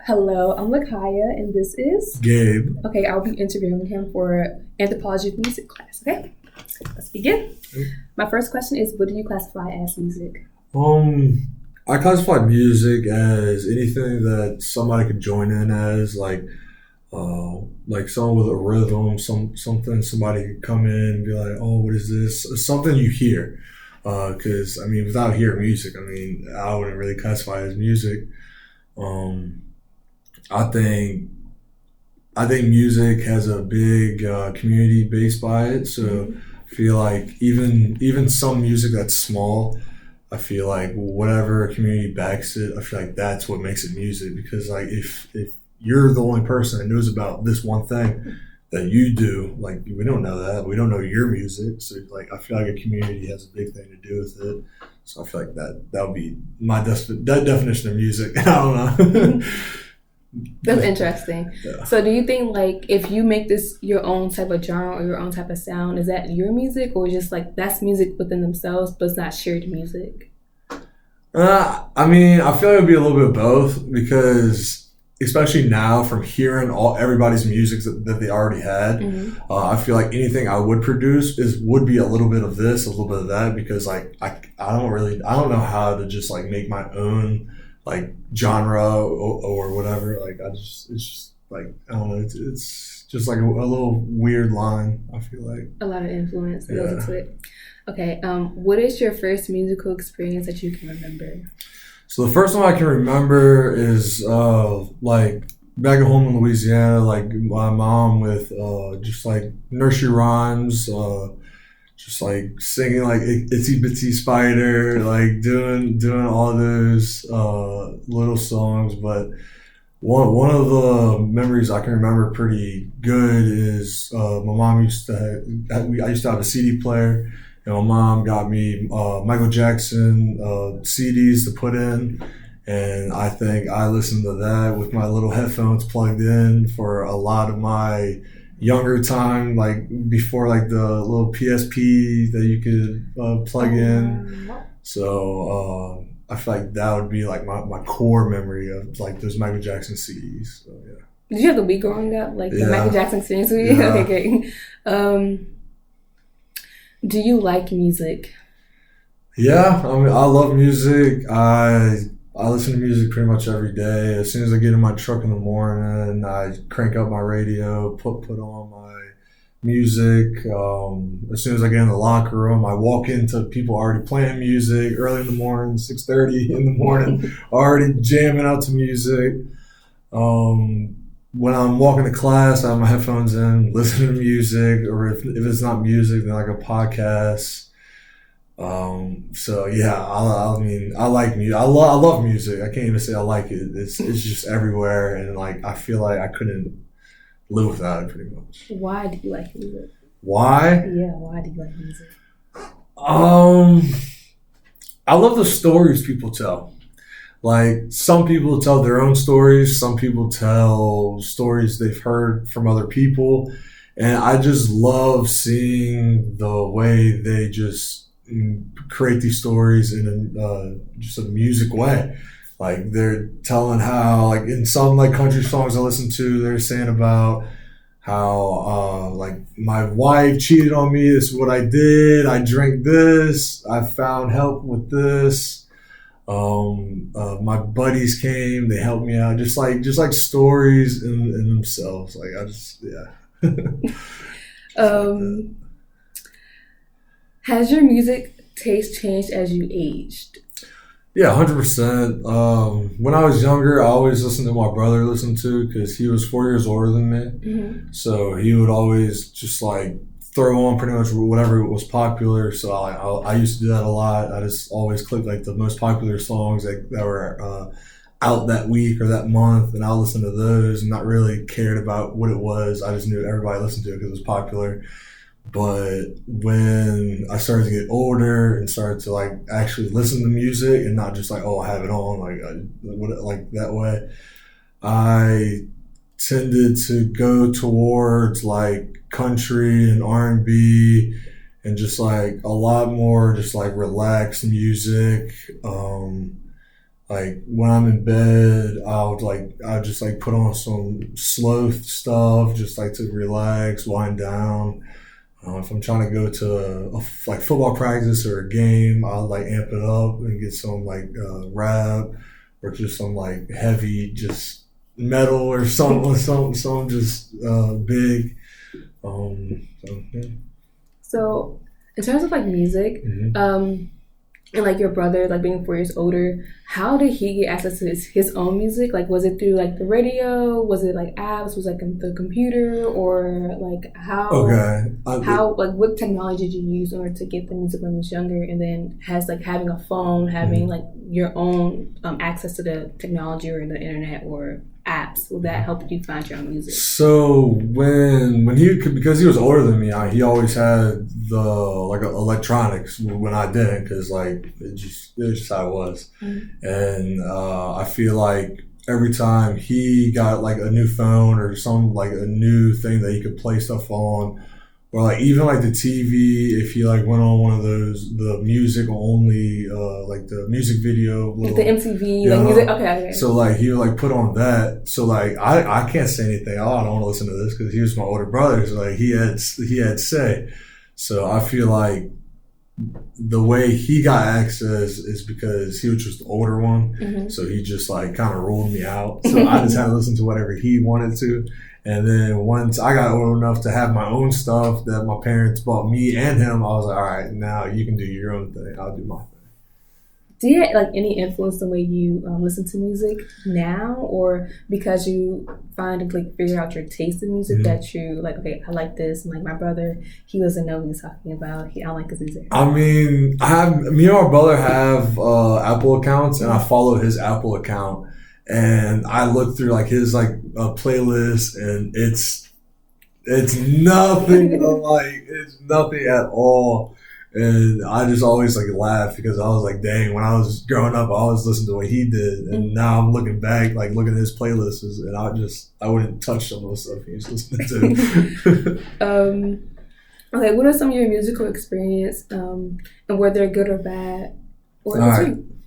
Hello, I'm Lakaya, and this is Gabe. Okay, I'll be interviewing him for anthropology of music class. Okay, let's begin. My first question is, what do you classify as music? I classify music as anything that somebody could join in as, like someone with a rhythm, something somebody could come in and be like, oh, what is this? Something you hear. Because I mean, without hearing music, I mean, I wouldn't really classify it as music. Um, I think I think music has a big community base by it. So I feel like even some music that's small, I feel like whatever community backs it, I feel like that's what makes it music. Because like if you're the only person that knows about this one thing that you do, like we don't know that, we don't know your music. So like I feel like a community has a big thing to do with it. So I feel like that would be my that definition of music. I don't know. That's interesting. Yeah. So, do you think like if you make this your own type of genre or your own type of sound, is that your music or just like that's music within themselves, but it's not shared music? I mean, I feel like it would be a little bit of both because, especially now, from hearing all everybody's music that they already had, I feel like anything I would produce would be a little bit of this, a little bit of that, because like I don't know how to just like make my own like genre or whatever. Like it's just like I don't know, it's just like a little weird line. I feel like A lot of influence goes yeah. into it. Okay, what is your first musical experience that you can remember? So the first one I can remember is like back at home in Louisiana, like my mom with just like nursery rhymes, just like singing like Itsy Bitsy Spider, like doing all those little songs. But one of the memories I can remember pretty good is my mom I used to have a CD player. And my mom got me Michael Jackson CDs to put in, and I think I listened to that with my little headphones plugged in for a lot of my younger time, like before like the little PSP that you could plug in. Wow. So I feel like that would be like my core memory of like those Michael Jackson CDs. So yeah. Did you have the Wii growing up, like the Michael Yeah. Jackson experience? Yeah. Okay, great. Do you like music? Yeah, I mean, I love music. I listen to music pretty much every day. As soon as I get in my truck in the morning, I crank up my radio, put on my music. As soon as I get in the locker room, I walk into people already playing music early in the morning, 6:30 in the morning, already jamming out to music. When I'm walking to class, I have my headphones in, listening to music, or if it's not music, then like a podcast. So yeah, I mean, I like music. I love music. I can't even say I like it. It's just everywhere, and like I feel like I couldn't live without it pretty much. Why do you like music? Why? Yeah, why do you like music? Um, I love the stories people tell. Like some people tell their own stories, some people tell stories they've heard from other people, and I just love seeing the way they just create these stories in just a music way. Like they're telling how, like in some like country songs I listen to, they're saying about how like my wife cheated on me. This is what I did. I drank this. I found help with this. My buddies came, they helped me out, just like stories in themselves. Like I just yeah. Um, has your music taste changed as you aged? Yeah, 100%. When I was younger, I always listened to my brother listen to because he was 4 years older than me. So he would always just like throw on pretty much whatever was popular. So I used to do that a lot. I just always clicked like the most popular songs that were out that week or that month, and I'll listen to those and not really cared about what it was. I just knew everybody listened to it because it was popular. But when I started to get older and started to like actually listen to music and not just like, oh, I have it on like that way, I tended to go towards like country and R&B and just like a lot more just like relaxed music. Like when I'm in bed, I'll just like put on some slow stuff, just like to relax, wind down. If I'm trying to go to like football practice or a game, I'll like amp it up and get some like rap or just some like heavy just metal or something just big. Yeah. So, in terms of like music, Mhm. and like your brother, like being 4 years older, how did he get access to his own music? Like, was it through like the radio? Was it like apps? Was it like the computer? Or like Okay. how like what technology did you use in order to get the music when he was younger? And then has like having a phone, having Mhm. like your own access to the technology or the internet or apps, will that help you find your own music? So when he because he was older than me, he always had the like electronics when I didn't because like it's just how it was, and I feel like every time he got like a new phone or some like a new thing that he could play stuff on, or like even like the TV, if he like went on one of those the music only like the music video Like little the MTV, like music. yeah. Okay, okay. So like he would like put on that. So like I can't say anything. Oh, I don't want to listen to this because he was my older brother. So like he had say. So I feel like the way he got access is because he was just the older one. Mhm. So he just like kind of ruled me out. So I just had to listen to whatever he wanted to. And then once I got old enough to have my own stuff that my parents bought me and him, I was like, all right, now you can do your own thing. I'll do my thing. Do you have like any influence in the way you listen to music now, or because you find like figure out your taste in music Mhm. that you like? Okay, I like this, and like my brother, he doesn't know what he's talking about. I don't like his music. I mean, me and my brother have Apple accounts, and I follow his Apple account, and I look through like his like playlist, and it's nothing like it's nothing at all. And I just always like laugh because I was like, dang, when I was growing up, I always listened to what he did, and now I'm looking back, like looking at his playlists, and I wouldn't touch some of the stuff he was listening to. Okay, what are some of your musical experience, and were they good or bad, or All in right. between?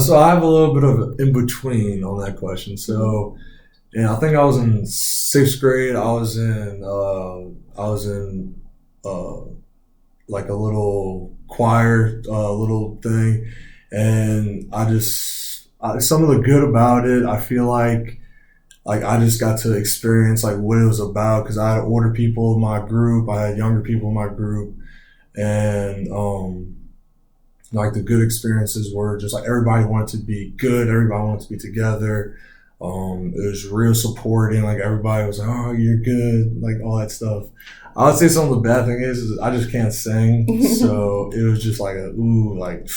So I have a little bit of in between on that question. So, I think I was in sixth grade. I was in uh, like a little choir, little thing, and some of the good about it. I feel like I just got to experience like what it was about because I had older people in my group, I had younger people in my group, and like the good experiences were just like everybody wanted to be good, everybody wanted to be together. It was real supporting, like everybody was like, "Oh, you're good," like all that stuff. I would say some of the bad thing is I just can't sing, so it was just like a ooh, like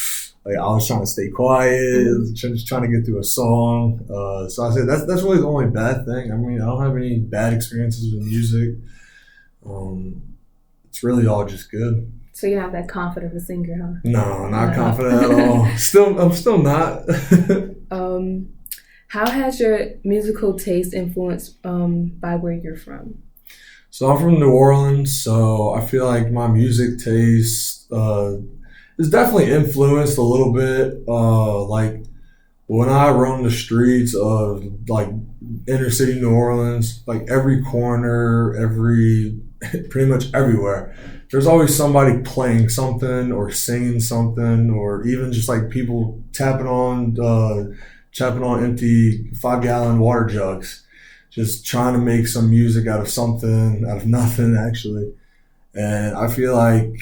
I was trying to stay quiet, just trying to get through a song. So I said that's really the only bad thing. I mean, I don't have any bad experiences with music. Um, it's really all just good. So you're not that confident of a singer, huh? No, not No. confident at all. I'm still not. How has your musical taste influenced by where you're from? So I'm from New Orleans, so I feel like my music taste is definitely influenced a little bit. Like when I roam the streets of like inner city New Orleans, like every corner, pretty much everywhere, there's always somebody playing something or singing something, or even just like people tapping on empty 5 gallon water jugs, just trying to make some music out of something, out of nothing actually. And I feel like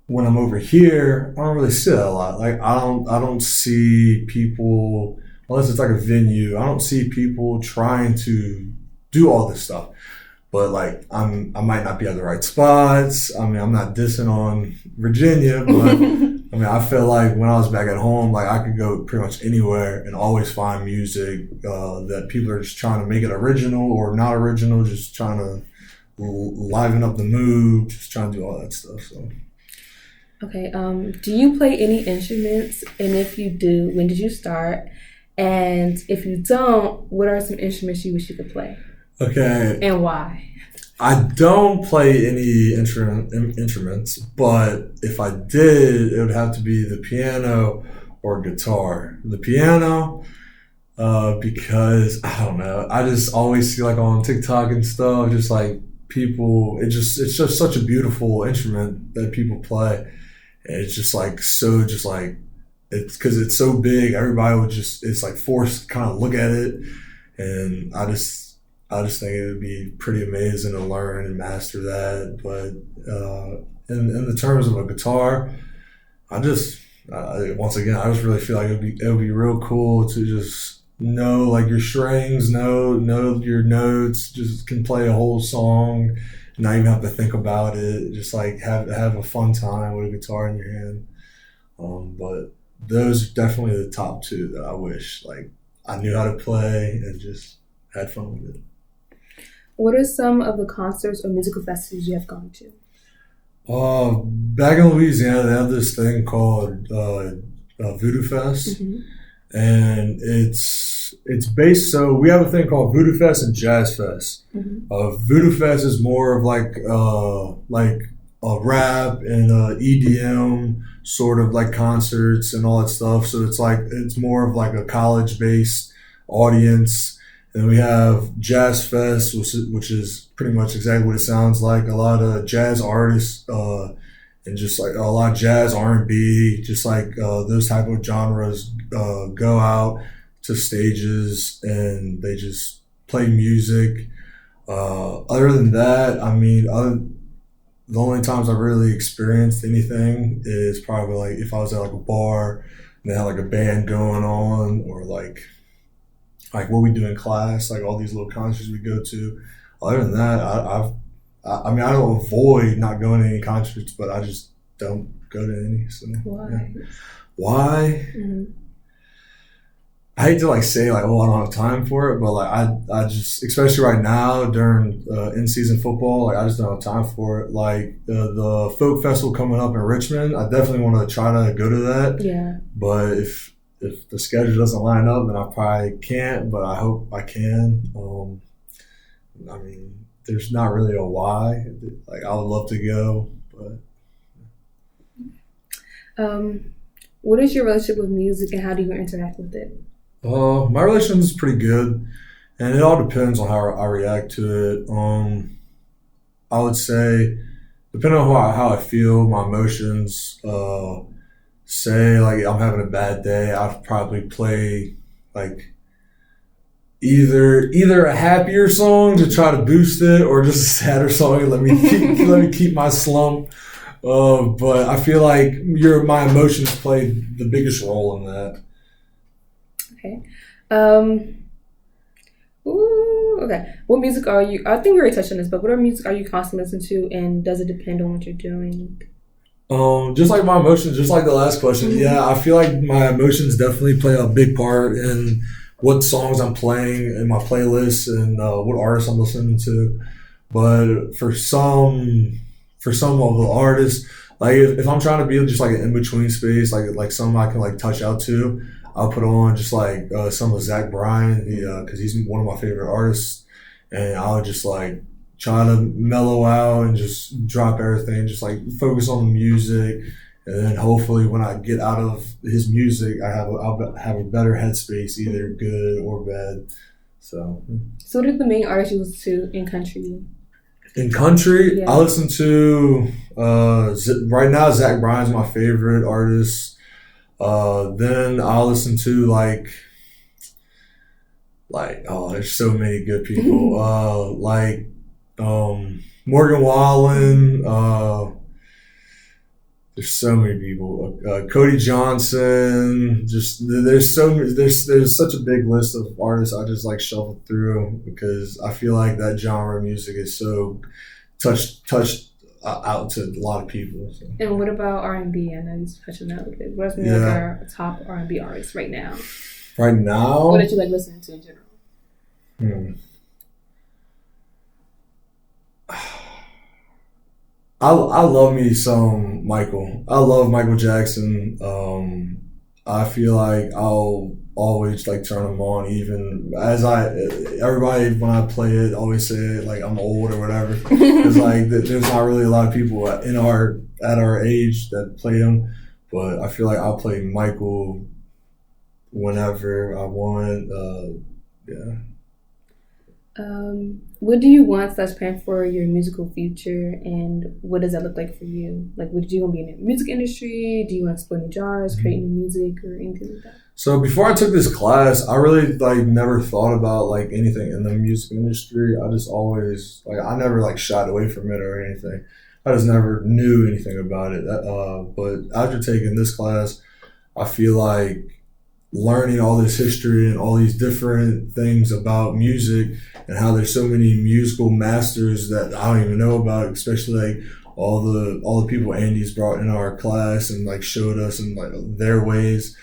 when I'm over here, I don't really see that a lot. Like I don't see people unless it's like a venue. I don't see people trying to do all this stuff. But like I might not be at the right spots. I mean, I'm not dissing on Virginia, but I mean, I feel like when I was back at home, like I could go pretty much anywhere and always find music that people are just trying to make it original or not original, just trying to liven up the mood, just trying to do all that stuff. So. Okay. Do you play any instruments? And if you do, when did you start? And if you don't, what are some instruments you wish you could play? Okay. And why? I don't play any instruments, but if I did, it would have to be the piano or guitar. The piano, because I don't know. I just always see like on TikTok and stuff, just like people. It's just such a beautiful instrument that people play. And it's just like so, just like it's because it's so big. Everybody would just it's like forced to kind of look at it, and I just think it would be pretty amazing to learn and master that. But in the terms of a guitar, I just once again, I just really feel like it would be real cool to just know like your strings, know your notes, just can play a whole song, not even have to think about it. Just like have a fun time with a guitar in your hand. But those are definitely the top two that I wish like I knew how to play and just had fun with it. What are some of the concerts or musical festivals you have gone to? Back in Louisiana, they have this thing called Voodoo Fest, Mm-hmm. and it's based. So we have a thing called Voodoo Fest and Jazz Fest. Mm-hmm. Voodoo Fest is more of like a rap and EDM sort of like concerts and all that stuff. So it's more of like a college based audience. And we have Jazz Fest, which is pretty much exactly what it sounds like. A lot of jazz artists and just like a lot of jazz, R&B, just like those type of genres go out to stages and they just play music. Other than that, I mean, the only times I've really experienced anything is probably like if I was at like a bar and they had like a band going on, or like what we do in class, like all these little concerts we go to. Other than that, I mean, I don't avoid not going to any concerts, but I just don't go to any. So Why? yeah. Why? Mm-hmm. I hate to like say like, oh, I don't have time for it, but like I just, especially right now during in season football, like I just don't have time for it. Like the folk festival coming up in Richmond, I definitely want to try to go to that. Yeah. But if the schedule doesn't line up, then I probably can't. But I hope I can. I mean, there's not really a why. Like I would love to go, but. What is your relationship with music and how do you interact with it? My relationship is pretty good, and it all depends on how I react to it. I would say, depending on how I feel, my emotions. Say like I'm having a bad day, I'd probably play like either a happier song to try to boost it, or just a sadder song and let me keep my slump. But I feel like my emotions play the biggest role in that. Okay. Okay. What music are you? I think we already touched on this, but what music are you constantly listening to, and does it depend on what you're doing? Just like my emotions, just like the last question. Mm-hmm. Yeah, I feel like my emotions definitely play a big part in what songs I'm playing in my playlist and what artists I'm listening to. But for some of the artists, like if I'm trying to be just like an in between space, like something I can like touch out to, I'll put on just like some of Zach Bryan, because he's one of my favorite artists, and I'll just like try to mellow out and just drop everything, just like focus on the music, and then hopefully when I get out of his music, I'll have a better headspace, either good or bad. So what are the main artists you listen to in country? In country, Yeah. I listen to right now Zach Bryan's my favorite artist. Then I'll listen to like oh, there's so many good people. Morgan Wallen. There's so many people. Cody Johnson. Just there's such a big list of artists I just like shuffled through because I feel like that genre of music is so touched out to a lot of people. So. And what about R&B? I know you touched on that a little bit. What's like our top R&B artists right now? Right now, What did you like listening to in general? I love me some Michael. I love Michael Jackson. I feel like I'll always like turn them on, even as everybody when I play it always say like I'm old or whatever. It's like there's not really a lot of people at our age that play them, but I feel like I'll play Michael whenever I want. Yeah. What do you want slash plan for your musical future, and what does that look like for you? Like, would you want to be in the music industry? Do you want to explore new genres, create new music, or anything like that? So before I took this class, I really like never thought about like anything in the music industry. I just always like I never like shied away from it or anything. I just never knew anything about it. But after taking this class, I feel like learning all this history and all these different things about music and how there's so many musical masters that I don't even know about, especially like all the people Andy's brought in our class and like showed us and like their ways.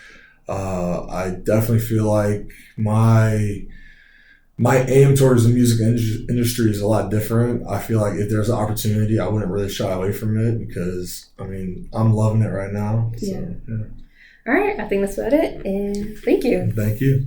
I definitely feel like my aim towards the music industry is a lot different. I feel like if there's an opportunity, I wouldn't really shy away from it because I mean I'm loving it right now. So, yeah. All right, I think that's about it, and thank you. Thank you.